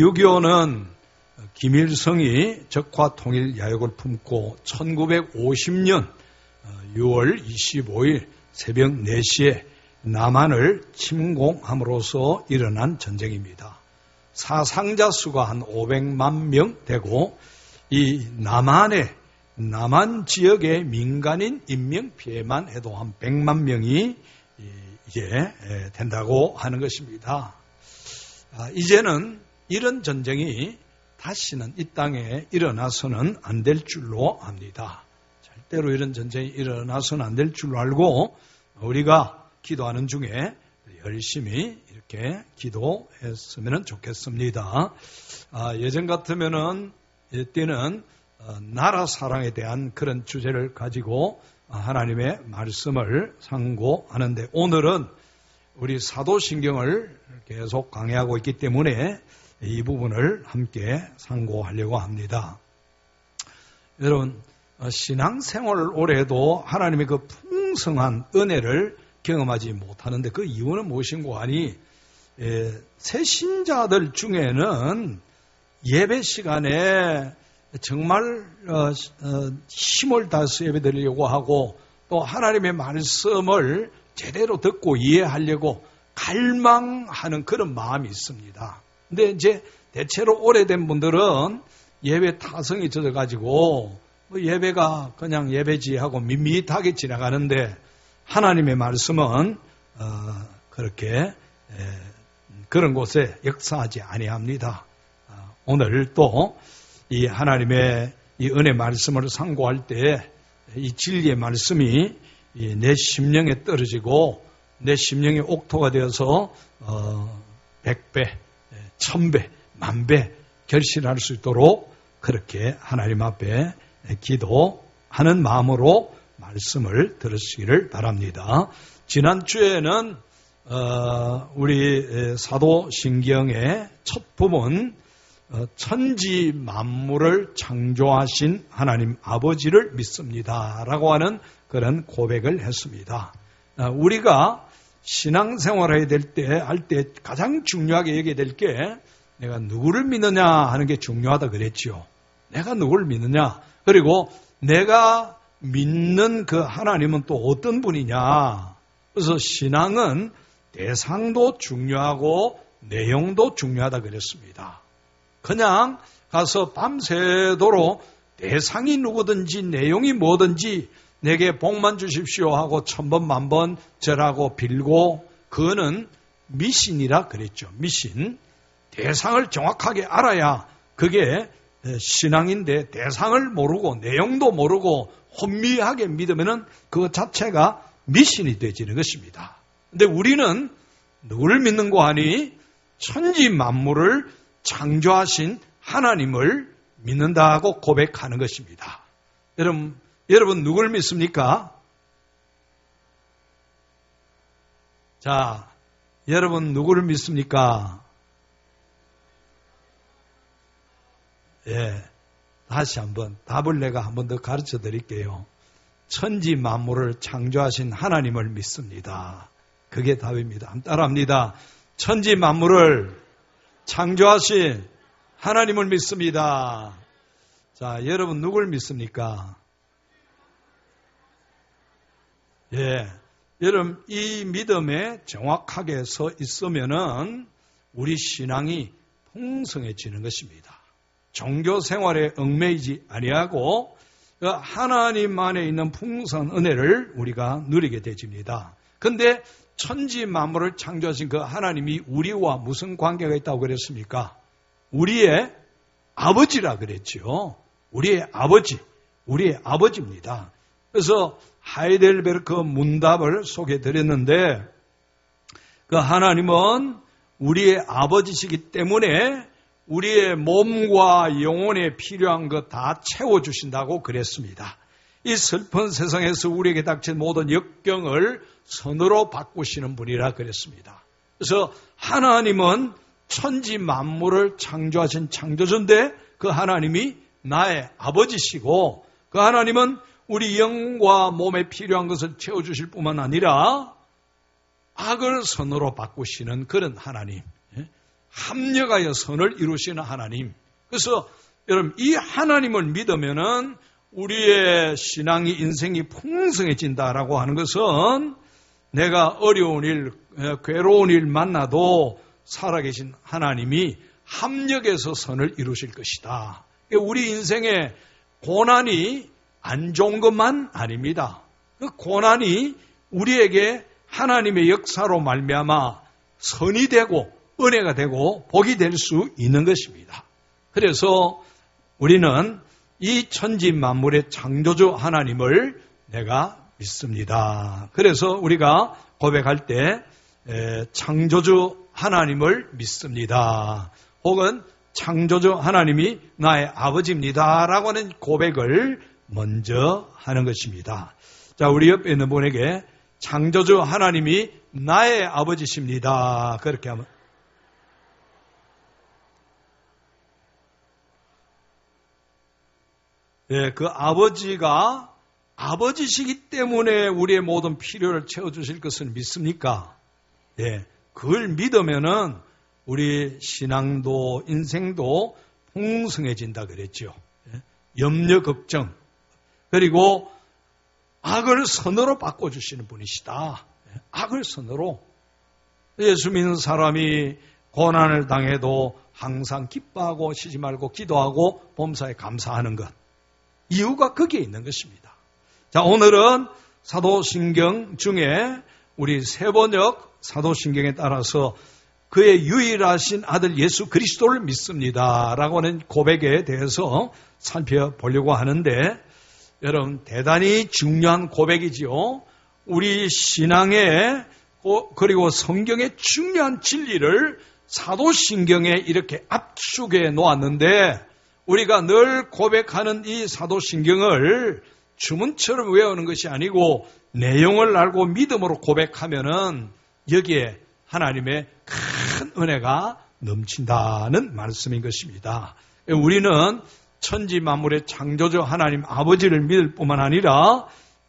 6.25는 김일성이 적화 통일 야욕을 품고 1950년 6월 25일 새벽 4시에 남한을 침공함으로써 일어난 전쟁입니다. 사상자 수가 한 500만 명 되고 이 남한 지역의 민간인 인명 피해만 해도 한 100만 명이 이제 된다고 하는 것입니다. 이제는 이런 전쟁이 다시는 이 땅에 일어나서는 안 될 줄로 압니다. 절대로 이런 전쟁이 일어나서는 안 될 줄로 알고 우리가 기도하는 중에 열심히 이렇게 기도했으면 좋겠습니다. 예전 같으면은 이때는 나라 사랑에 대한 그런 주제를 가지고 하나님의 말씀을 상고하는데 오늘은 우리 사도신경을 계속 강의하고 있기 때문에 이 부분을 함께 상고하려고 합니다. 여러분, 신앙생활을 오래 해도 하나님의 그 풍성한 은혜를 경험하지 못하는데 그 이유는 무엇인고 하니 새 신자들 중에는 예배 시간에 정말 힘을 다해서 예배 드리려고 하고 또 하나님의 말씀을 제대로 듣고 이해하려고 갈망하는 그런 마음이 있습니다. 근데 이제 대체로 오래된 분들은 예배 타성이 젖어가지고 예배가 그냥 예배지 하고 밋밋하게 지나가는데 하나님의 말씀은 그렇게 그런 곳에 역사하지 아니합니다. 오늘 또 이 하나님의 이 은혜 말씀을 상고할 때 이 진리의 말씀이 내 심령에 떨어지고 내 심령의 옥토가 되어서 100배, 1000배, 10,000배 결실할 수 있도록 그렇게 하나님 앞에 기도하는 마음으로 말씀을 들으시기를 바랍니다. 지난주에는 우리 사도신경의 첫 부분 천지 만물을 창조하신 하나님 아버지를 믿습니다 라고 하는 그런 고백을 했습니다. 우리가 신앙생활을 할 때 가장 중요하게 얘기해야 될 게 내가 누구를 믿느냐 하는 게 중요하다 그랬죠. 내가 누구를 믿느냐 그리고 내가 믿는 그 하나님은 또 어떤 분이냐. 그래서 신앙은 대상도 중요하고 내용도 중요하다 그랬습니다. 그냥 가서 밤새도록 대상이 누구든지 내용이 뭐든지 내게 복만 주십시오 하고 1000번 만번 절하고 빌고 그거는 미신이라 그랬죠. 미신. 대상을 정확하게 알아야 그게 신앙인데 대상을 모르고 내용도 모르고 혼미하게 믿으면 그 자체가 미신이 되지는 것입니다. 근데 우리는 누구를 믿는고 하니 천지 만물을 창조하신 하나님을 믿는다고 고백하는 것입니다. 여러분 누구를 믿습니까? 자, 여러분 누구를 믿습니까? 예, 다시 한번 답을 내가 한 번 더 가르쳐 드릴게요. 천지 만물을 창조하신 하나님을 믿습니다. 그게 답입니다. 한번 따라합니다. 천지 만물을 창조하신 하나님을 믿습니다. 자, 여러분 누굴 믿습니까? 예, 여러분 이 믿음에 정확하게 서 있으면은 우리 신앙이 풍성해지는 것입니다. 종교 생활에 얽매이지 아니하고 하나님 안에 있는 풍성한 은혜를 우리가 누리게 되집니다. 그런데 천지 만물을 창조하신 그 하나님이 우리와 무슨 관계가 있다고 그랬습니까? 우리의 아버지라 그랬죠. 우리의 아버지입니다. 그래서 하이델베르크 문답을 소개해 드렸는데 그 하나님은 우리의 아버지시기 때문에 우리의 몸과 영혼에 필요한 것 다 채워주신다고 그랬습니다. 이 슬픈 세상에서 우리에게 닥친 모든 역경을 선으로 바꾸시는 분이라 그랬습니다. 그래서 하나님은 천지 만물을 창조하신 창조주인데 그 하나님이 나의 아버지시고 그 하나님은 우리 영과 몸에 필요한 것을 채워주실 뿐만 아니라 악을 선으로 바꾸시는 그런 하나님. 합력하여 선을 이루시는 하나님. 그래서 여러분 이 하나님을 믿으면은 우리의 신앙이 인생이 풍성해진다라고 하는 것은 내가 어려운 일, 괴로운 일 만나도 살아계신 하나님이 합력해서 선을 이루실 것이다. 우리 인생에 고난이 안 좋은 것만 아닙니다. 그 고난이 우리에게 하나님의 역사로 말미암아 선이 되고 은혜가 되고 복이 될 수 있는 것입니다. 그래서 우리는 이 천지 만물의 창조주 하나님을 내가 믿습니다. 그래서 우리가 고백할 때 창조주 하나님을 믿습니다. 혹은 창조주 하나님이 나의 아버지입니다. 라고 하는 고백을 먼저 하는 것입니다. 자, 우리 옆에 있는 분에게 창조주 하나님이 나의 아버지십니다. 그렇게 하면 그 아버지가 아버지시기 때문에 우리의 모든 필요를 채워주실 것을 믿습니까? 그걸 믿으면은 우리 신앙도 인생도 풍성해진다 그랬죠. 염려, 걱정, 그리고 악을 선으로 바꿔주시는 분이시다. 악을 선으로. 예수 믿는 사람이 고난을 당해도 항상 기뻐하고 쉬지 말고 기도하고 범사에 감사하는 것. 이유가 거기에 있는 것입니다. 자, 오늘은 사도신경 중에 우리 세번역 사도신경에 따라서 그의 유일하신 아들 예수 그리스도를 믿습니다. 라고 하는 고백에 대해서 살펴보려고 하는데 여러분 대단히 중요한 고백이지요. 우리 신앙의 그리고 성경의 중요한 진리를 사도신경에 이렇게 압축해 놓았는데 우리가 늘 고백하는 이 사도신경을 주문처럼 외우는 것이 아니고 내용을 알고 믿음으로 고백하면은 여기에 하나님의 큰 은혜가 넘친다는 말씀인 것입니다. 우리는 천지 만물의 창조주 하나님 아버지를 믿을 뿐만 아니라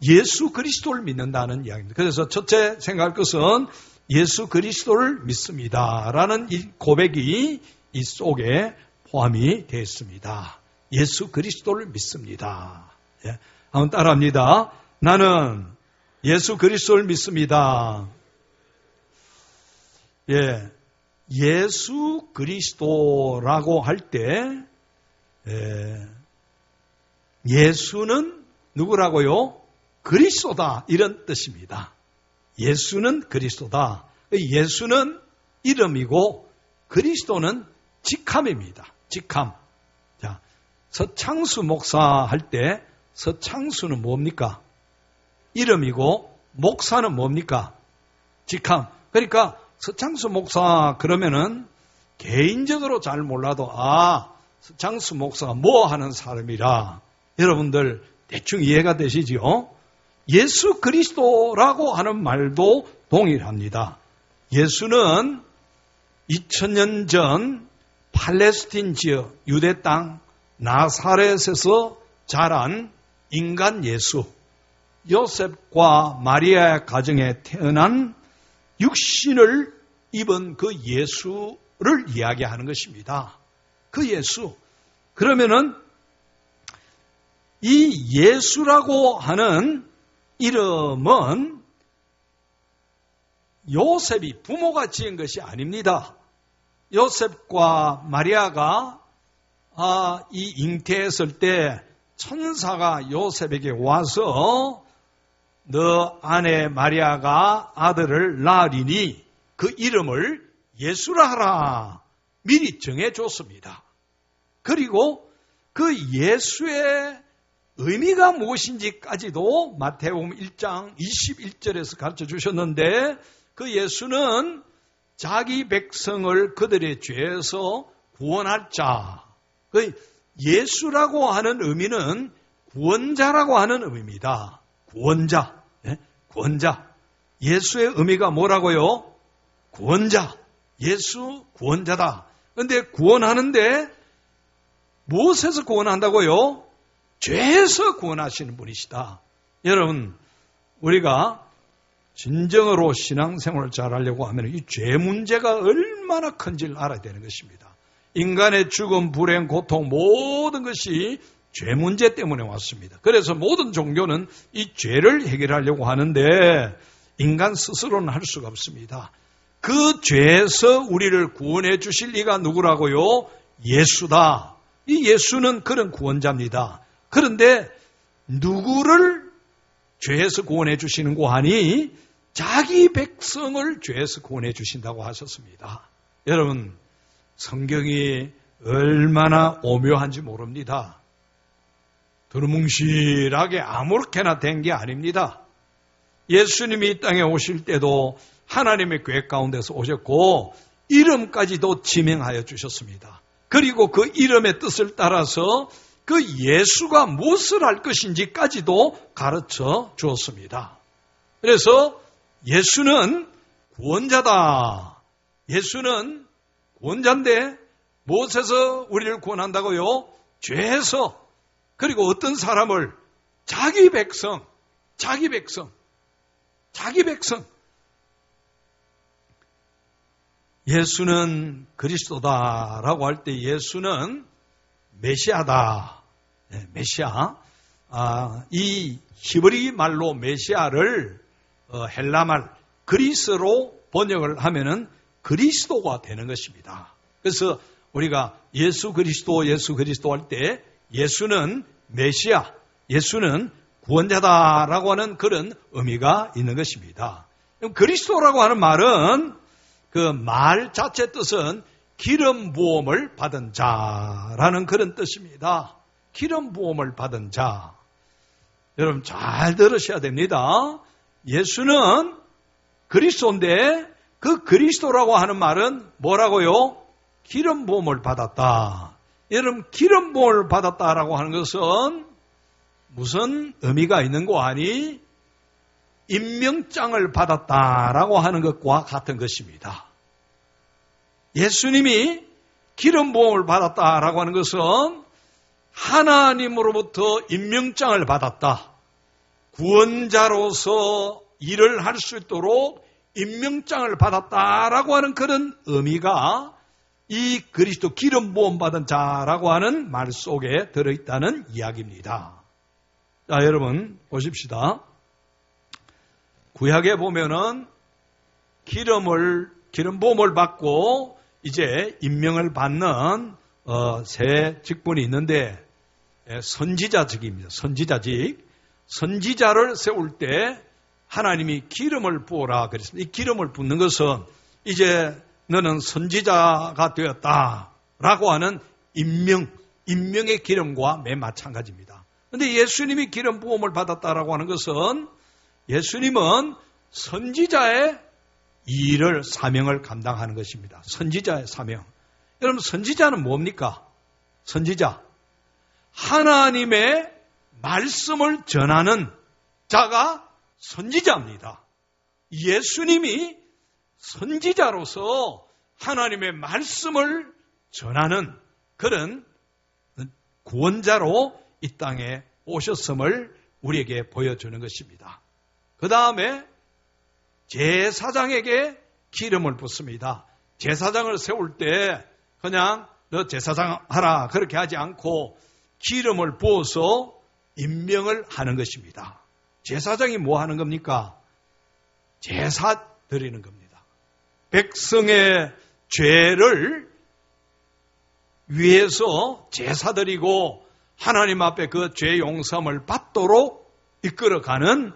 예수 그리스도를 믿는다는 이야기입니다. 그래서 첫째 생각할 것은 예수 그리스도를 믿습니다라는 이 고백이 이 속에 포함이 되어 있습니다. 예수 그리스도를 믿습니다. 한번 따라합니다. 나는 예수 그리스도를 믿습니다. 예수 그리스도라고 할 때 예수는 누구라고요? 그리스도다 이런 뜻입니다. 예수는 그리스도다. 예수는 이름이고 그리스도는 직함입니다. 직함. 자, 서창수 목사 할 때 서창수는 뭡니까? 이름이고 목사는 뭡니까? 직함. 그러니까 서창수 목사 그러면은 개인적으로 잘 몰라도 서창수 목사가 뭐 하는 사람이라 여러분들 대충 이해가 되시죠? 예수 그리스도라고 하는 말도 동일합니다. 예수는 2000년 전 팔레스틴 지역 유대 땅 나사렛에서 자란 인간 예수, 요셉과 마리아의 가정에 태어난 육신을 입은 그 예수를 이야기하는 것입니다. 그 예수. 그러면은 이 예수라고 하는 이름은 요셉이 부모가 지은 것이 아닙니다. 요셉과 마리아가 이 잉태했을 때 천사가 요셉에게 와서 너 아내 마리아가 아들을 낳으리니 그 이름을 예수라 하라 미리 정해줬습니다. 그리고 그 예수의 의미가 무엇인지까지도 마태복음 1장 21절에서 가르쳐 주셨는데 그 예수는 자기 백성을 그들의 죄에서 구원할 자. 그 예수라고 하는 의미는 구원자라고 하는 의미입니다. 구원자. 구원자. 예수의 의미가 뭐라고요? 구원자. 예수 구원자다. 그런데 구원하는데 무엇에서 구원한다고요? 죄에서 구원하시는 분이시다. 여러분, 우리가 진정으로 신앙생활을 잘하려고 하면 이 죄 문제가 얼마나 큰지를 알아야 되는 것입니다. 인간의 죽음, 불행, 고통 모든 것이 죄 문제 때문에 왔습니다. 그래서 모든 종교는 이 죄를 해결하려고 하는데 인간 스스로는 할 수가 없습니다. 그 죄에서 우리를 구원해 주실 이가 누구라고요? 예수다. 이 예수는 그런 구원자입니다. 그런데 누구를 죄에서 구원해 주시는고 하니 자기 백성을 죄에서 구원해 주신다고 하셨습니다. 여러분, 성경이 얼마나 오묘한지 모릅니다. 두루뭉실하게 아무렇게나 된 게 아닙니다. 예수님이 이 땅에 오실 때도 하나님의 계획 가운데서 오셨고 이름까지도 지명하여 주셨습니다. 그리고 그 이름의 뜻을 따라서 그 예수가 무엇을 할 것인지까지도 가르쳐 주었습니다. 그래서 예수는 구원자다. 예수는 구원자인데 무엇에서 우리를 구원한다고요? 죄에서. 그리고 어떤 사람을 자기 백성. 예수는 그리스도다라고 할 때 예수는 메시아다. 네, 메시아. 이 히브리 말로 메시아를 헬라말 그리스로 번역을 하면은 그리스도가 되는 것입니다. 그래서 우리가 예수 그리스도 할 때 예수는 메시아, 예수는 구원자다라고 하는 그런 의미가 있는 것입니다. 그리스도라고 하는 말은 그 말 자체 뜻은 기름 부음을 받은 자라는 그런 뜻입니다. 기름 부음을 받은 자. 여러분 잘 들으셔야 됩니다. 예수는 그리스도인데 그 그리스도라고 하는 말은 뭐라고요? 기름 부음을 받았다. 여러분 기름 부음을 받았다라고 하는 것은 무슨 의미가 있는 거 아니? 임명장을 받았다라고 하는 것과 같은 것입니다. 예수님이 기름 부음을 받았다라고 하는 것은 하나님으로부터 임명장을 받았다. 구원자로서 일을 할 수 있도록 임명장을 받았다라고 하는 그런 의미가 이 그리스도 기름 부음 받은 자라고 하는 말 속에 들어있다는 이야기입니다. 자, 여러분 보십시다. 구약에 보면은 기름 부음을 받고 이제 임명을 받는 세 직분이 있는데 선지자직입니다. 선지자를 세울 때 하나님이 기름을 부어라 그랬습니다. 이 기름을 붓는 것은 이제 너는 선지자가 되었다라고 하는 임명의 기름과 매우 마찬가지입니다. 그런데 예수님이 기름 부음을 받았다라고 하는 것은 예수님은 선지자의 일을 사명을 감당하는 것입니다. 선지자의 사명. 여러분 선지자는 뭡니까? 선지자. 하나님의 말씀을 전하는 자가 선지자입니다. 예수님이 선지자로서 하나님의 말씀을 전하는 그런 구원자로 이 땅에 오셨음을 우리에게 보여주는 것입니다. 그 다음에 제사장에게 기름을 붓습니다. 제사장을 세울 때 그냥 너 제사장 하라 그렇게 하지 않고 기름을 부어서 임명을 하는 것입니다. 제사장이 뭐 하는 겁니까? 제사 드리는 겁니다. 백성의 죄를 위해서 제사 드리고 하나님 앞에 그 죄 용서함을 받도록 이끌어가는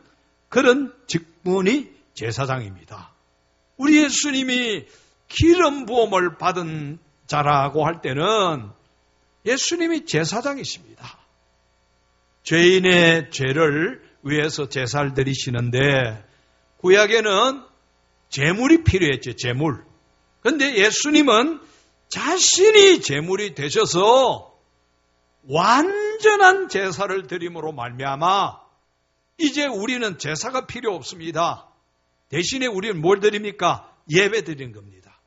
그런 직분이 제사장입니다. 우리 예수님이 기름 부음을 받은 자라고 할 때는 예수님이 제사장이십니다. 죄인의 죄를 위해서 제사를 드리시는데 구약에는 제물이 필요했죠. 제물. 그런데 예수님은 자신이 제물이 되셔서 완전한 제사를 드림으로 말미암아 이제 우리는 제사가 필요 없습니다. 대신에 우리는 뭘 드립니까? 예배 드리는 겁니다.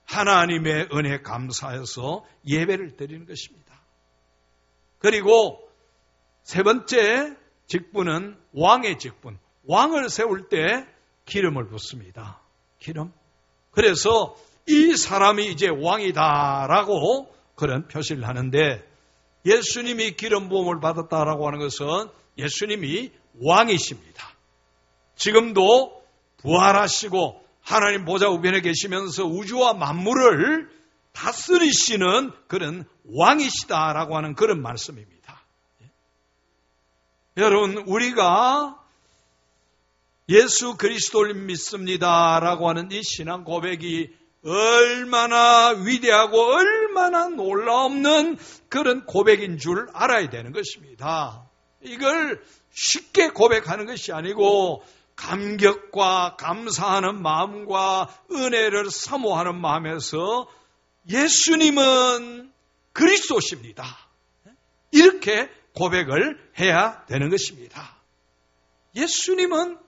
하나님의 은혜 감사해서 예배를 드리는 것입니다. 그리고 세 번째 직분은 왕의 직분. 왕을 세울 때 기름을 붓습니다. 기름. 그래서 이 사람이 이제 왕이다라고 그런 표시를 하는데, 예수님이 기름 부음을 받았다라고 하는 것은 예수님이 왕이십니다. 지금도 부활하시고 하나님 보좌 우편에 계시면서 우주와 만물을 다스리시는 그런 왕이시다라고 하는 그런 말씀입니다. 여러분, 우리가 예수 그리스도를 믿습니다라고 하는 이 신앙 고백이 얼마나 위대하고 얼마나 놀라움는 그런 고백인 줄 알아야 되는 것입니다. 이걸 쉽게 고백하는 것이 아니고 감격과 감사하는 마음과 은혜를 사모하는 마음에서 예수님은 그리스도십니다, 이렇게 고백을 해야 되는 것입니다. 예수님은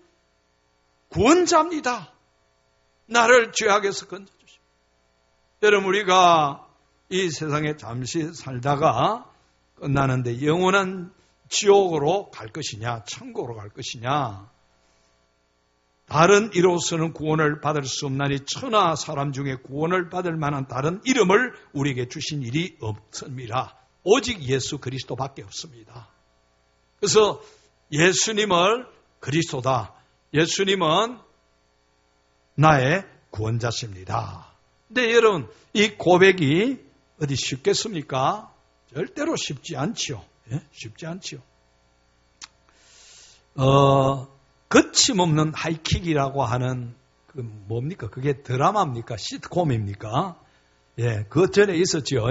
구원자입니다. 나를 죄악에서 건져주십니다. 여러분, 우리가 이 세상에 잠시 살다가 끝나는데 영원한 지옥으로 갈 것이냐, 천국으로 갈 것이냐, 다른 이로서는 구원을 받을 수 없나니 천하 사람 중에 구원을 받을 만한 다른 이름을 우리에게 주신 일이 없습니다. 오직 예수 그리스도밖에 없습니다. 그래서 예수님을 그리스도다, 예수님은 나의 구원자십니다. 근데 여러분, 이 고백이 어디 쉽겠습니까? 절대로 쉽지 않지요. 예? 쉽지 않지요. 거침없는 하이킥이라고 하는 그 뭡니까? 그게 드라마입니까? 시트콤입니까? 예, 그 전에 있었죠.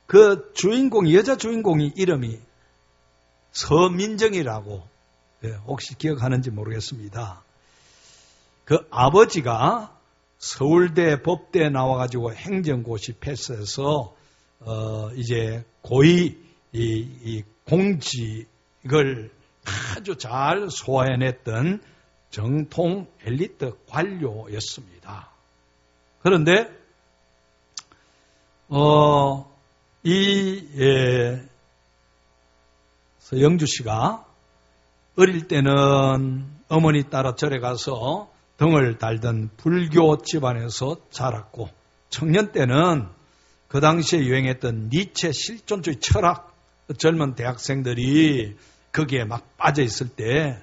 그 주인공, 여자 주인공이 이름이 서민정이라고, 예, 혹시 기억하는지 모르겠습니다. 그 아버지가 서울대 법대에 나와가지고 행정고시 패스해서 이제 고위 이 공직을 아주 잘 소화해냈던 정통 엘리트 관료였습니다. 그런데 서영주 씨가 어릴 때는 어머니 따라 절에 가서 등을 달던 불교 집안에서 자랐고, 청년 때는 그 당시에 유행했던 니체 실존주의 철학, 젊은 대학생들이 거기에 막 빠져 있을 때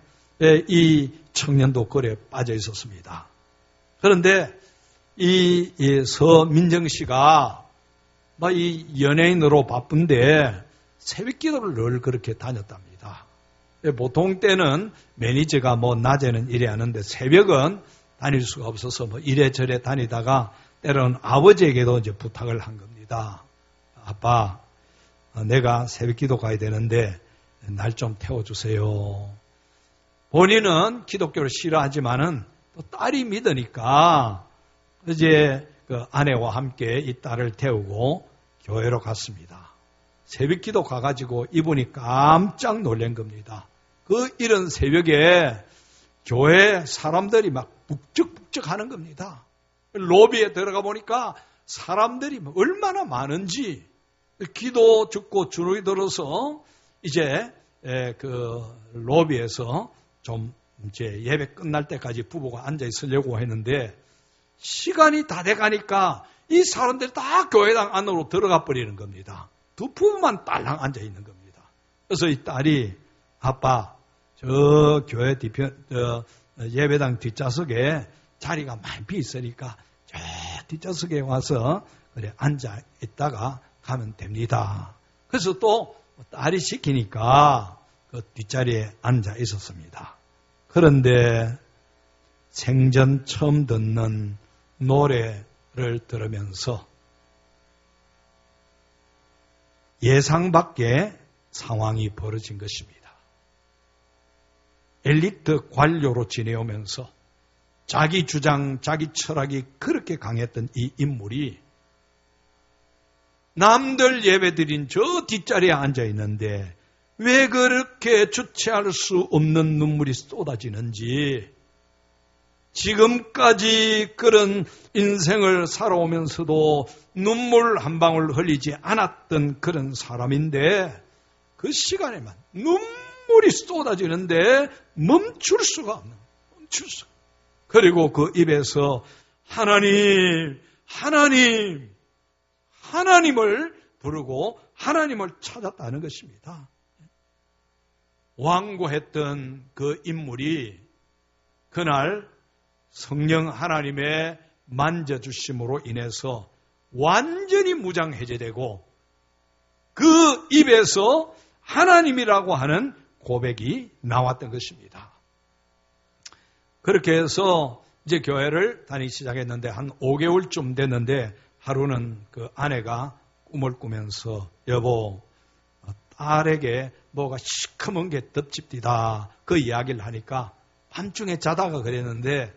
이 청년도 그래 빠져 있었습니다. 그런데 이 서민정 씨가 막 이 연예인으로 바쁜데 새벽 기도를 늘 그렇게 다녔답니다. 보통 때는 매니저가 뭐 낮에는 일해야 하는데 새벽은 다닐 수가 없어서 뭐 이래저래 다니다가 때로는 아버지에게도 이제 부탁을 한 겁니다. 아빠, 내가 새벽 기도 가야 되는데 날 좀 태워주세요. 본인은 기독교를 싫어하지만은 또 딸이 믿으니까 이제 그 아내와 함께 이 딸을 태우고 교회로 갔습니다. 새벽 기도 가가지고 이분이 깜짝 놀란 겁니다. 그 이른 새벽에 교회 사람들이 막 북적북적 하는 겁니다. 로비에 들어가 보니까 사람들이 얼마나 많은지, 기도 듣고 주눅이 들어서 이제 그 로비에서 좀 이제 예배 끝날 때까지 부부가 앉아 있으려고 했는데 시간이 다 돼가니까 이 사람들이 다 교회당 안으로 들어가 버리는 겁니다. 두 부부만 딸랑 앉아 있는 겁니다. 그래서 이 딸이 아빠, 저 교회 뒤편 예배당 뒷좌석에 자리가 많이 비 있으니까 저 뒷좌석에 와서 그래 앉아 있다가 가면 됩니다. 그래서 또 딸이 시키니까 그 뒷자리에 앉아 있었습니다. 그런데 생전 처음 듣는 노래를 들으면서 예상 밖의 상황이 벌어진 것입니다. 엘리트 관료로 지내오면서 자기 주장, 자기 철학이 그렇게 강했던 이 인물이 남들 예배드린 저 뒷자리에 앉아 있는데 왜 그렇게 주체할 수 없는 눈물이 쏟아지는지, 지금까지 그런 인생을 살아오면서도 눈물 한 방울 흘리지 않았던 그런 사람인데 그 시간에만 눈물이 쏟아지는데 멈출 수가 없는, 멈출 수가. 그리고 그 입에서 하나님을 부르고 하나님을 찾았다는 것입니다. 완고했던 그 인물이 그날 성령 하나님의 만져주심으로 인해서 완전히 무장해제되고 그 입에서 하나님이라고 하는 고백이 나왔던 것입니다. 그렇게 해서 이제 교회를 다니기 시작했는데 한 5개월쯤 됐는데 하루는 그 아내가 꿈을 꾸면서 여보, 딸에게 뭐가 시커먼 게 덮집디다 그 이야기를 하니까 밤중에 자다가 그랬는데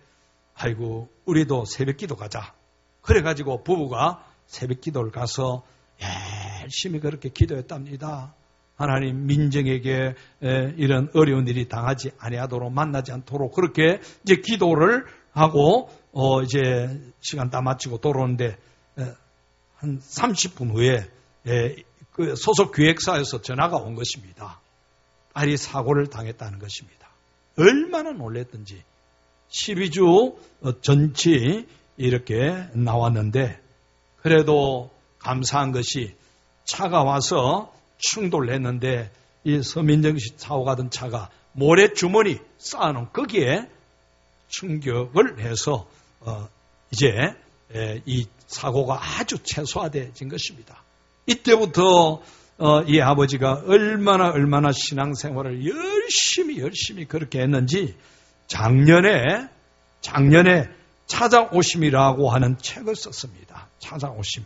아이고 우리도 새벽기도 가자. 그래가지고 부부가 새벽기도를 가서 열심히 그렇게 기도했답니다. 하나님 민정에게 이런 어려운 일이 당하지 아니하도록 만나지 않도록 그렇게 이제 기도를 하고 이제 시간 다 마치고 돌아오는데 한 30분 후에 그 소속 기획사에서 전화가 온 것입니다. 딸이 사고를 당했다는 것입니다. 얼마나 놀랬던지 12주 전치 이렇게 나왔는데 그래도 감사한 것이 차가 와서 충돌을 했는데 이 서민정 씨 타고 가던 차가 모래주머니 쌓아놓은 거기에 충격을 해서 이제 이 사고가 아주 최소화되어진 것입니다. 이때부터 이 아버지가 얼마나 신앙생활을 열심히 그렇게 했는지 작년에 찾아오심이라고 하는 책을 썼습니다. 찾아오심.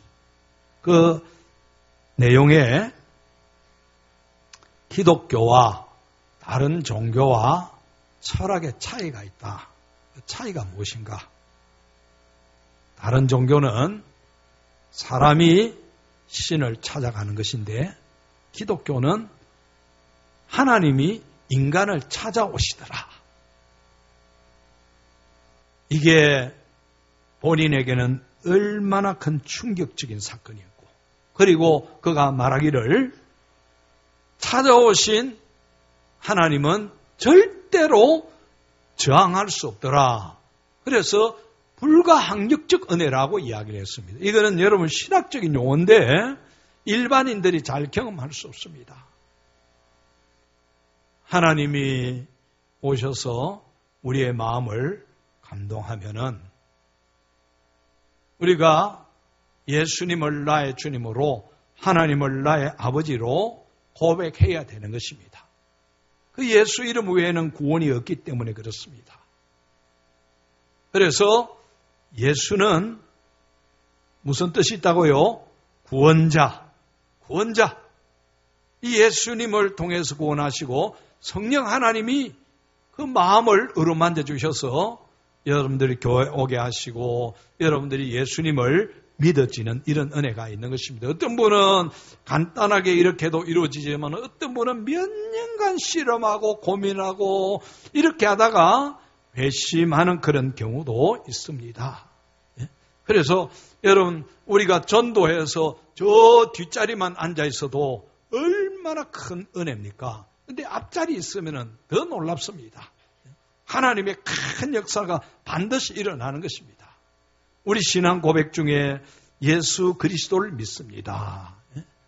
그 내용에 기독교와 다른 종교와 철학의 차이가 있다. 그 차이가 무엇인가? 다른 종교는 사람이 신을 찾아가는 것인데 기독교는 하나님이 인간을 찾아오시더라. 이게 본인에게는 얼마나 큰 충격적인 사건이었고 그리고 그가 말하기를 찾아오신 하나님은 절대로 저항할 수 없더라. 그래서 불가항력적 은혜라고 이야기를 했습니다. 이거는 여러분 신학적인 용어인데 일반인들이 잘 경험할 수 없습니다. 하나님이 오셔서 우리의 마음을 감동하면은 우리가 예수님을 나의 주님으로 하나님을 나의 아버지로 고백해야 되는 것입니다. 그 예수 이름 외에는 구원이 없기 때문에 그렇습니다. 그래서 예수는 무슨 뜻이 있다고요? 구원자. 이 예수님을 통해서 구원하시고 성령 하나님이 그 마음을 어루만져 주셔서 여러분들이 교회 오게 하시고 여러분들이 예수님을 믿어지는 이런 은혜가 있는 것입니다. 어떤 분은 간단하게 이렇게도 이루어지지만 어떤 분은 몇 년간 실험하고 고민하고 이렇게 하다가 회심하는 그런 경우도 있습니다. 그래서 여러분 우리가 전도해서 저 뒷자리만 앉아 있어도 얼마나 큰 은혜입니까? 근데 앞자리 있으면 더 놀랍습니다. 하나님의 큰 역사가 반드시 일어나는 것입니다. 우리 신앙 고백 중에 예수 그리스도를 믿습니다.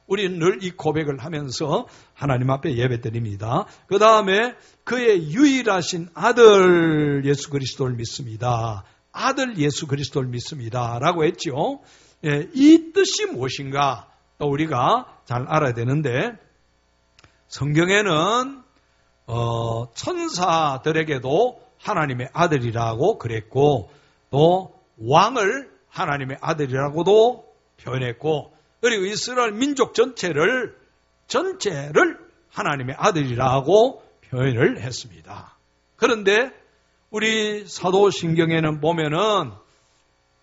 우리는 늘 이 고백을 하면서 하나님 앞에 예배드립니다. 그 다음에 그의 유일하신 아들 예수 그리스도를 믿습니다. 아들 예수 그리스도를 믿습니다. 라고 했죠. 이 뜻이 무엇인가 또 우리가 잘 알아야 되는데 성경에는 천사들에게도 하나님의 아들이라고 그랬고 또 왕을 하나님의 아들이라고도 표현했고 그리고 이스라엘 민족 전체를 하나님의 아들이라고 표현을 했습니다. 그런데 우리 사도신경에는 보면은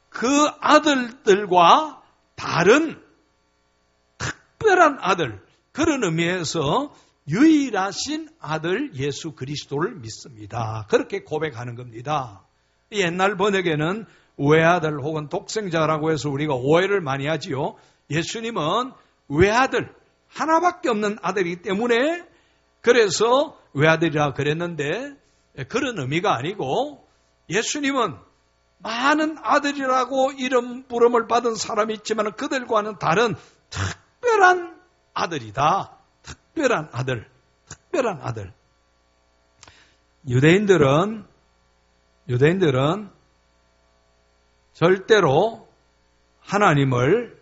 그 아들들과 다른 특별한 아들 그런 의미에서 유일하신 아들 예수 그리스도를 믿습니다. 그렇게 고백하는 겁니다. 옛날 번역에는 외아들 혹은 독생자라고 해서 우리가 오해를 많이 하지요. 예수님은 외아들, 하나밖에 없는 아들이기 때문에 그래서 외아들이라 그랬는데 그런 의미가 아니고 예수님은 많은 아들이라고 이름 부름을 받은 사람이 있지만 그들과는 다른 특별한 아들이다. 특별한 아들. 특별한 아들. 유대인들은 절대로 하나님을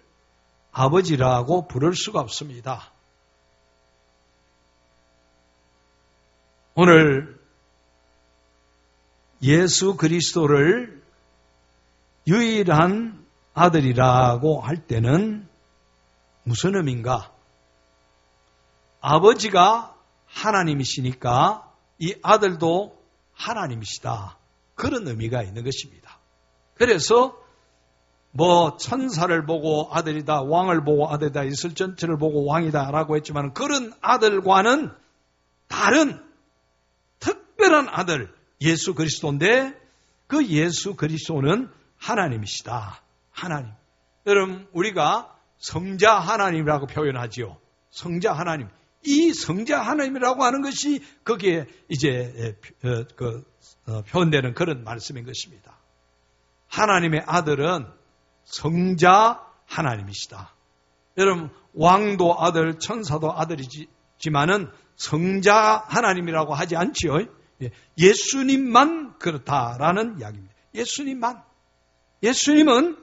아버지라고 부를 수가 없습니다. 오늘 예수 그리스도를 유일한 아들이라고 할 때는 무슨 의미인가? 아버지가 하나님이시니까 이 아들도 하나님이시다. 그런 의미가 있는 것입니다. 그래서 천사를 보고 아들이다, 왕을 보고 아들이다, 이슬 전체를 보고 왕이다 라고 했지만 그런 아들과는 다른 특별한 아들 예수 그리스도인데 그 예수 그리스도는 하나님이시다. 하나님. 여러분 우리가 성자 하나님이라고 표현하지요. 성자 하나님. 이 성자 하나님이라고 하는 것이 거기에 이제 표현되는 그런 말씀인 것입니다. 하나님의 아들은 성자 하나님이시다. 여러분 왕도 아들, 천사도 아들이지만은 성자 하나님이라고 하지 않지요. 예수님만 그렇다라는 이야기입니다. 예수님은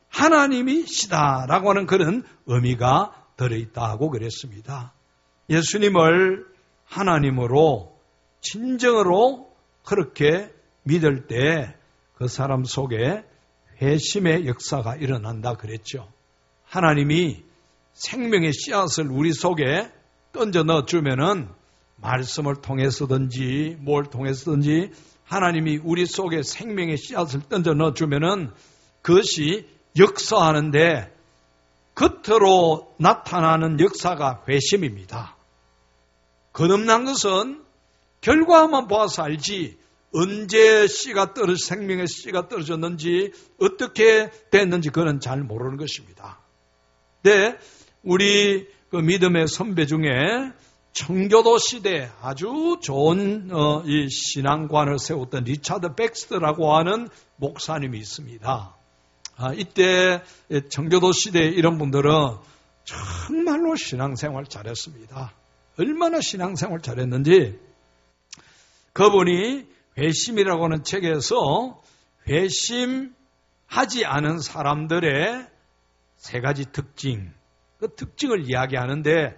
하나님이시다라고 하는 그런 의미가 들어있다고 그랬습니다. 예수님을 하나님으로 진정으로 그렇게 믿을 때 그 사람 속에 회심의 역사가 일어난다 그랬죠. 하나님이 생명의 씨앗을 우리 속에 던져 넣어주면은 말씀을 통해서든지 뭘 통해서든지 하나님이 우리 속에 생명의 씨앗을 던져 넣어주면은 그것이 역사하는데 겉으로 나타나는 역사가 회심입니다. 거듭난 것은 결과만 보아서 알지 언제 생명의 씨가 떨어졌는지 어떻게 됐는지 그건 잘 모르는 것입니다. 근데 우리 그 믿음의 선배 중에 청교도 시대에 아주 좋은 이 신앙관을 세웠던 리차드 백스터라고 하는 목사님이 있습니다. 이때 청교도 시대에 이런 분들은 정말로 신앙생활 잘했습니다. 얼마나 신앙생활 잘했는지 그분이 회심이라고 하는 책에서 회심하지 않은 사람들의 세 가지 특징, 그 특징을 이야기하는데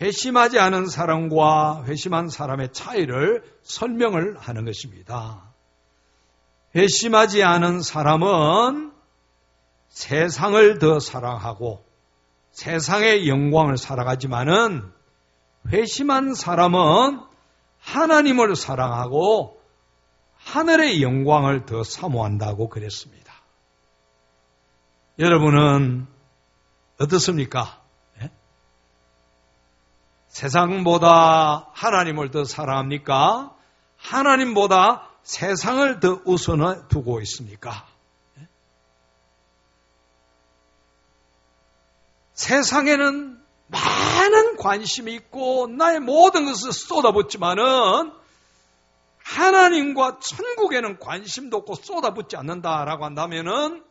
회심하지 않은 사람과 회심한 사람의 차이를 설명을 하는 것입니다. 회심하지 않은 사람은 세상을 더 사랑하고 세상의 영광을 살아가지만은 회심한 사람은 하나님을 사랑하고 하늘의 영광을 더 사모한다고 그랬습니다. 여러분은 어떻습니까? 예? 세상보다 하나님을 더 사랑합니까? 하나님보다 세상을 더 우선에 두고 있습니까? 예? 세상에는 많은 관심이 있고 나의 모든 것을 쏟아붓지만은 하나님과 천국에는 관심도 없고 쏟아붓지 않는다라고 한다면은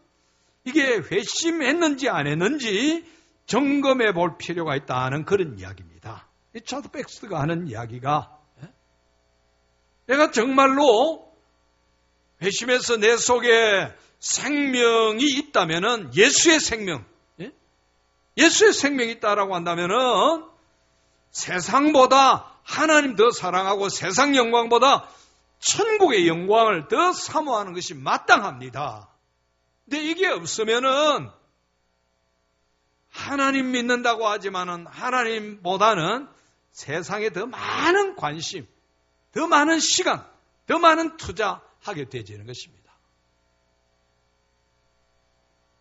이게 회심했는지 안 했는지 점검해 볼 필요가 있다는 그런 이야기입니다. 리차드 백스터가 하는 이야기가 내가 정말로 회심해서 내 속에 생명이 있다면은 예수의 생명, 예수의 생명이 있다라고 한다면은 세상보다 하나님 더 사랑하고 세상 영광보다 천국의 영광을 더 사모하는 것이 마땅합니다. 근데 이게 없으면은 하나님 믿는다고 하지만은 하나님보다는 세상에 더 많은 관심, 더 많은 시간, 더 많은 투자하게 되지는 것입니다.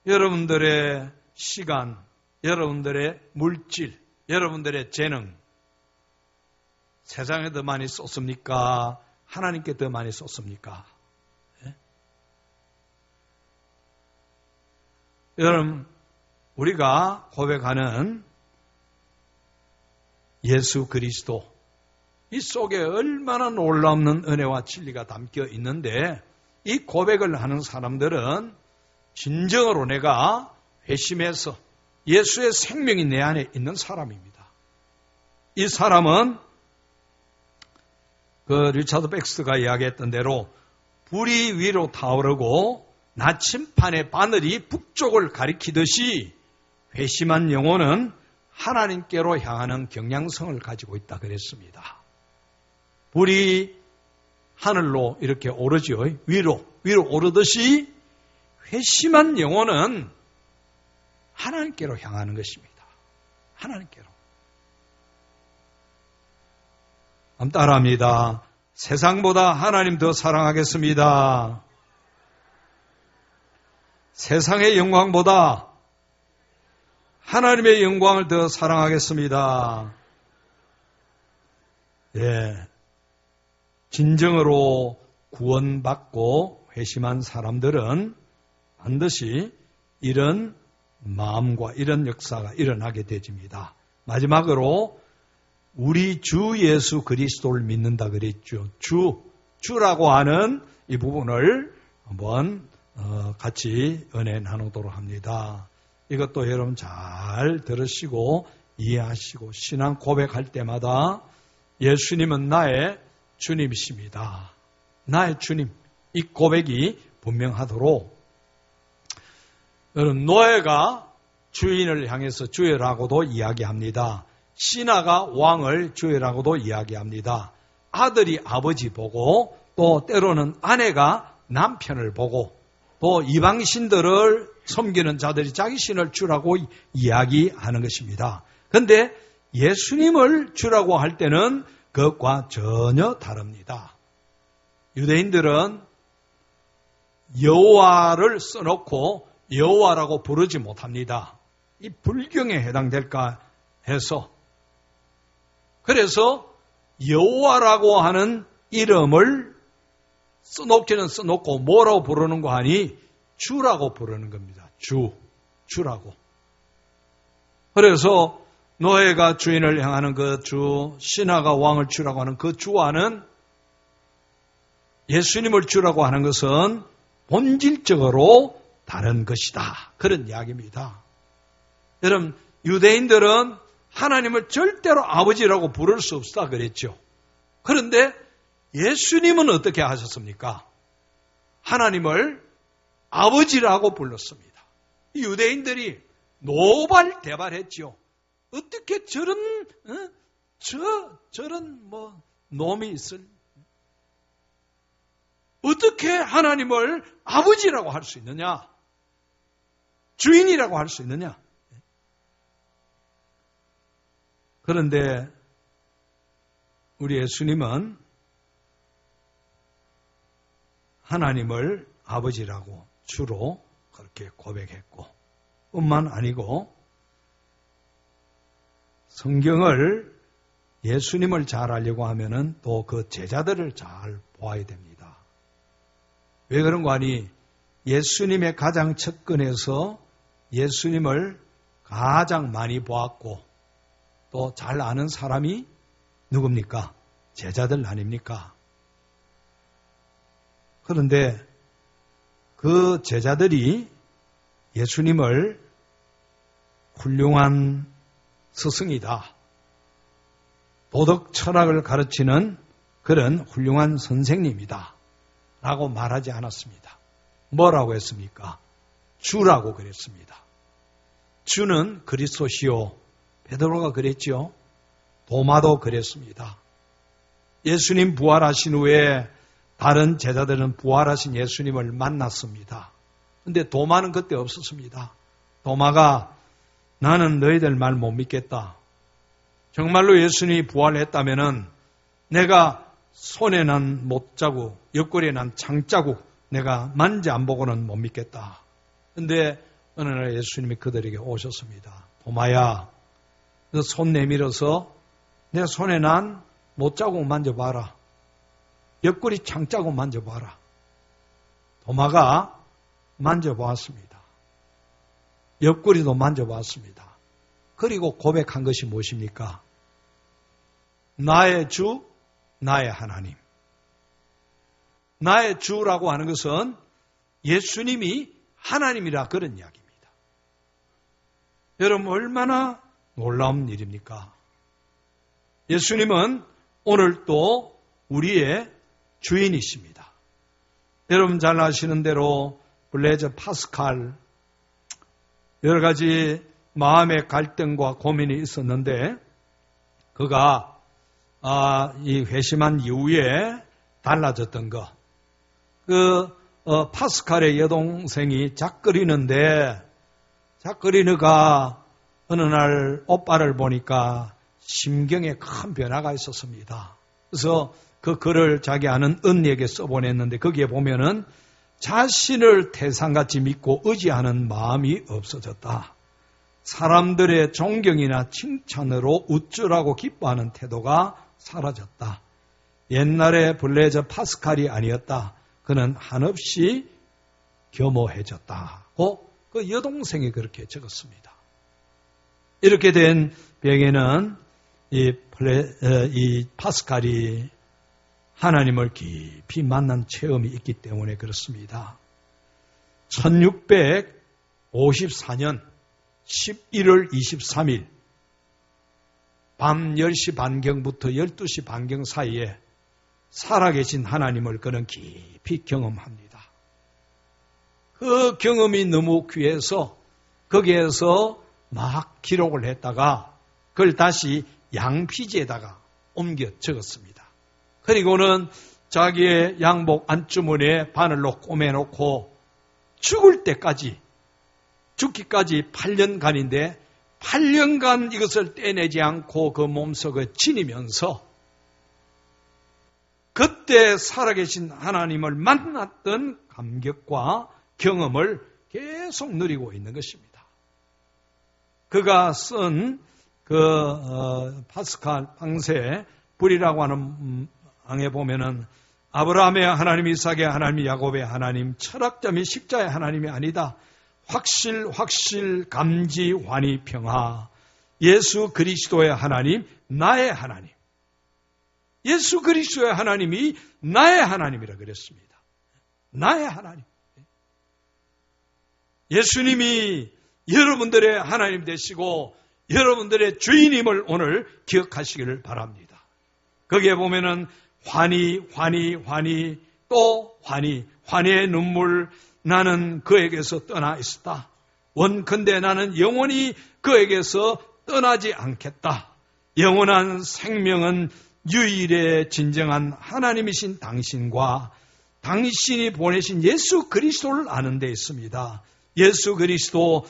여러분들의 시간, 여러분들의 물질, 여러분들의 재능 세상에 더 많이 썼습니까? 하나님께 더 많이 썼습니까? 예? 여러분 우리가 고백하는 예수 그리스도 이 속에 얼마나 놀라운 은혜와 진리가 담겨 있는데 이 고백을 하는 사람들은 진정으로 내가 회심해서 예수의 생명이 내 안에 있는 사람입니다. 이 사람은 리차드 백스가 이야기했던 대로 불이 위로 타오르고 나침판의 바늘이 북쪽을 가리키듯이 회심한 영혼은 하나님께로 향하는 경향성을 가지고 있다 그랬습니다. 불이 하늘로 이렇게 오르죠. 위로 오르듯이 회심한 영혼은 하나님께로 향하는 것입니다. 하나님께로. 한번 따라합니다. 세상보다 하나님 더 사랑하겠습니다. 세상의 영광보다 하나님의 영광을 더 사랑하겠습니다. 예. 진정으로 구원받고 회심한 사람들은 반드시 이런 마음과 이런 역사가 일어나게 되집니다. 마지막으로 우리 주 예수 그리스도를 믿는다 그랬죠. 주라고 하는 이 부분을 한번 같이 은혜 나누도록 합니다. 이것도 여러분 잘 들으시고 이해하시고 신앙 고백할 때마다 예수님은 나의 주님이십니다. 나의 주님. 이 고백이 분명하도록 여러분 노예가 주인을 향해서 주여라고도 이야기합니다. 신하가 왕을 주여라고도 이야기합니다. 아들이 아버지 보고 또 때로는 아내가 남편을 보고 또 이방신들을 섬기는 자들이 자기 신을 주라고 이야기하는 것입니다. 그런데 예수님을 주라고 할 때는 그것과 전혀 다릅니다. 유대인들은 여호와를 써놓고 여호와라고 부르지 못합니다. 이 불경에 해당될까 해서 그래서 여호와라고 하는 이름을 써놓기는 써놓고 뭐라고 부르는 거 아니 주라고 부르는 겁니다. 주라고. 그래서 노예가 주인을 향하는 그 주, 신하가 왕을 주라고 하는 그 주와는 예수님을 주라고 하는 것은 본질적으로 다른 것이다. 그런 이야기입니다. 여러분, 유대인들은 하나님을 절대로 아버지라고 부를 수 없다 그랬죠. 그런데 예수님은 어떻게 하셨습니까? 하나님을 아버지라고 불렀습니다. 유대인들이 노발대발했죠. 어떻게 저런 놈이 있을? 어떻게 하나님을 아버지라고 할 수 있느냐? 주인이라고 할 수 있느냐? 그런데 우리 예수님은 하나님을 아버지라고 주로 그렇게 고백했고 뿐만 아니고 성경을 예수님을 잘 알려고 하면은 또 그 제자들을 잘 보아야 됩니다. 왜 그런 거 아니? 예수님의 가장 측근에서 예수님을 가장 많이 보았고 또 잘 아는 사람이 누굽니까? 제자들 아닙니까? 그런데 그 제자들이 예수님을 훌륭한 스승이다. 도덕 철학을 가르치는 그런 훌륭한 선생님이다. 라고 말하지 않았습니다. 뭐라고 했습니까? 주라고 그랬습니다. 주는 그리스도시요. 베드로가 그랬죠. 도마도 그랬습니다. 예수님 부활하신 후에 다른 제자들은 부활하신 예수님을 만났습니다. 그런데 도마는 그때 없었습니다. 도마가 나는 너희들 말 못 믿겠다. 정말로 예수님이 부활했다면은 내가 손에 난 못자국, 옆구리에 난 창자국 내가 만지 안 보고는 못 믿겠다. 그런데 어느 날 예수님이 그들에게 오셨습니다. 도마야, 너 손 내밀어서 내 손에 난 못자국 만져봐라. 옆구리 창자국 만져봐라. 도마가 만져보았습니다. 옆구리도 만져봤습니다. 그리고 고백한 것이 무엇입니까? 나의 주, 나의 하나님. 나의 주라고 하는 것은 예수님이 하나님이라 그런 이야기입니다. 여러분 얼마나 놀라운 일입니까? 예수님은 오늘 또 우리의 주인이십니다. 여러분 잘 아시는 대로 블레이저 파스칼 여러 가지 마음의 갈등과 고민이 있었는데 그가 이 회심한 이후에 달라졌던 것. 파스칼의 여동생이 작거리는데 작거리느가 어느 날 오빠를 보니까 심경에 큰 변화가 있었습니다. 그래서 그 글을 자기 아는 언니에게 써보냈는데 거기에 보면은 자신을 태산같이 믿고 의지하는 마음이 없어졌다. 사람들의 존경이나 칭찬으로 우쭐하고 기뻐하는 태도가 사라졌다. 옛날에 블레이저 파스칼이 아니었다. 그는 한없이 겸허해졌다고 그 여동생이 그렇게 적었습니다. 이렇게 된 배경에는 이 파스칼이 하나님을 깊이 만난 체험이 있기 때문에 그렇습니다. 1654년 11월 23일 밤 10시 반경부터 12시 반경 사이에 살아계신 하나님을 그는 깊이 경험합니다. 그 경험이 너무 귀해서 거기에서 막 기록을 했다가 그걸 다시 양피지에다가 옮겨 적었습니다. 그리고는 자기의 양복 안주머니에 바늘로 꼬매놓고 죽기까지 8년간인데 8년간 이것을 떼내지 않고 그 몸속에 지니면서 그때 살아계신 하나님을 만났던 감격과 경험을 계속 누리고 있는 것입니다. 그가 쓴 파스칼 방세 불이라고 하는 항에 보면은 아브라함의 하나님, 이삭의 하나님, 야곱의 하나님, 철학자 및 식자의 하나님이 아니다. 확실, 감지, 환희, 평화. 예수 그리스도의 하나님, 나의 하나님. 예수 그리스도의 하나님이 나의 하나님이라 그랬습니다. 나의 하나님. 예수님이 여러분들의 하나님 되시고 여러분들의 주인임을 오늘 기억하시기를 바랍니다. 거기에 보면은 환희, 또 환희의 눈물. 나는 그에게서 떠나 있었다. 원컨대 나는 영원히 그에게서 떠나지 않겠다. 영원한 생명은 유일의 진정한 하나님이신 당신과 당신이 보내신 예수 그리스도를 아는 데 있습니다. 예수 그리스도,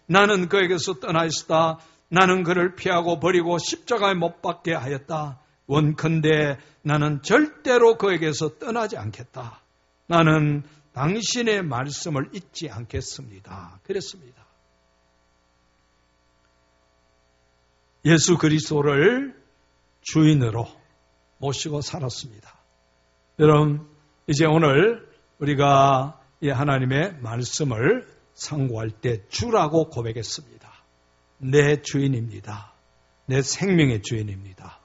나는 그에게서 떠나 있었다. 나는 그를 피하고 버리고 십자가에 못 박게 하였다. 원컨대 나는 절대로 그에게서 떠나지 않겠다. 나는 당신의 말씀을 잊지 않겠습니다. 그랬습니다. 예수 그리스도를 주인으로 모시고 살았습니다. 여러분, 이제 오늘 우리가 이 하나님의 말씀을 상고할 때 주라고 고백했습니다. 내 주인입니다. 내 생명의 주인입니다.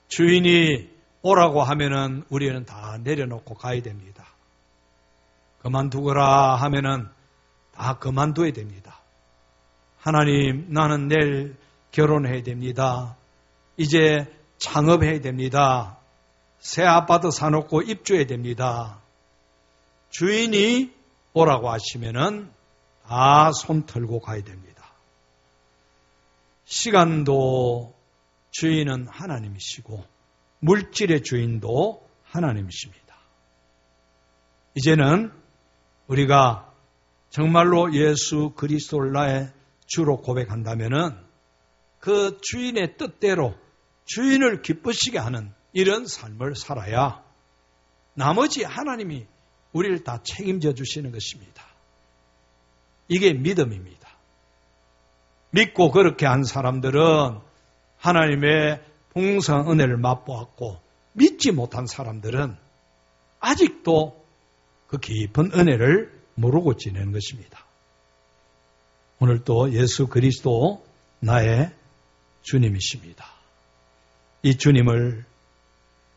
주인이 오라고 하면은 우리는 다 내려놓고 가야 됩니다. 그만두거라 하면은 다 그만둬야 됩니다. 하나님, 나는 내일 결혼해야 됩니다. 이제 창업해야 됩니다. 새 아파트 사놓고 입주해야 됩니다. 주인이 오라고 하시면은 다 손 털고 가야 됩니다. 시간도 주인은 하나님이시고 물질의 주인도 하나님이십니다. 이제는 우리가 정말로 예수 그리스도를 나의 주로 고백한다면은 그 주인의 뜻대로 주인을 기쁘시게 하는 이런 삶을 살아야 나머지 하나님이 우리를 다 책임져 주시는 것입니다. 이게 믿음입니다. 믿고 그렇게 한 사람들은 하나님의 풍성한 은혜를 맛보았고 믿지 못한 사람들은 아직도 그 깊은 은혜를 모르고 지내는 것입니다. 오늘 또 예수 그리스도 나의 주님이십니다. 이 주님을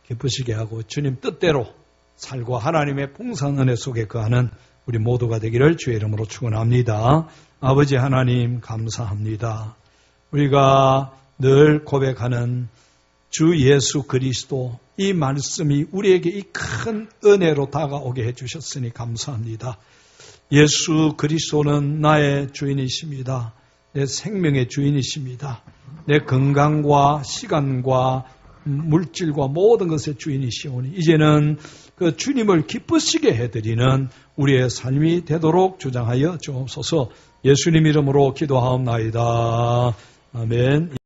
기쁘시게 하고 주님 뜻대로 살고 하나님의 풍성한 은혜 속에 거하는 우리 모두가 되기를 주의 이름으로 축원합니다. 아버지 하나님 감사합니다. 우리가 늘 고백하는 주 예수 그리스도 이 말씀이 우리에게 이 큰 은혜로 다가오게 해주셨으니 감사합니다. 예수 그리스도는 나의 주인이십니다. 내 생명의 주인이십니다. 내 건강과 시간과 물질과 모든 것의 주인이시오니 이제는 그 주님을 기쁘시게 해드리는 우리의 삶이 되도록 주장하여 주옵소서. 예수님 이름으로 기도하옵나이다. 아멘.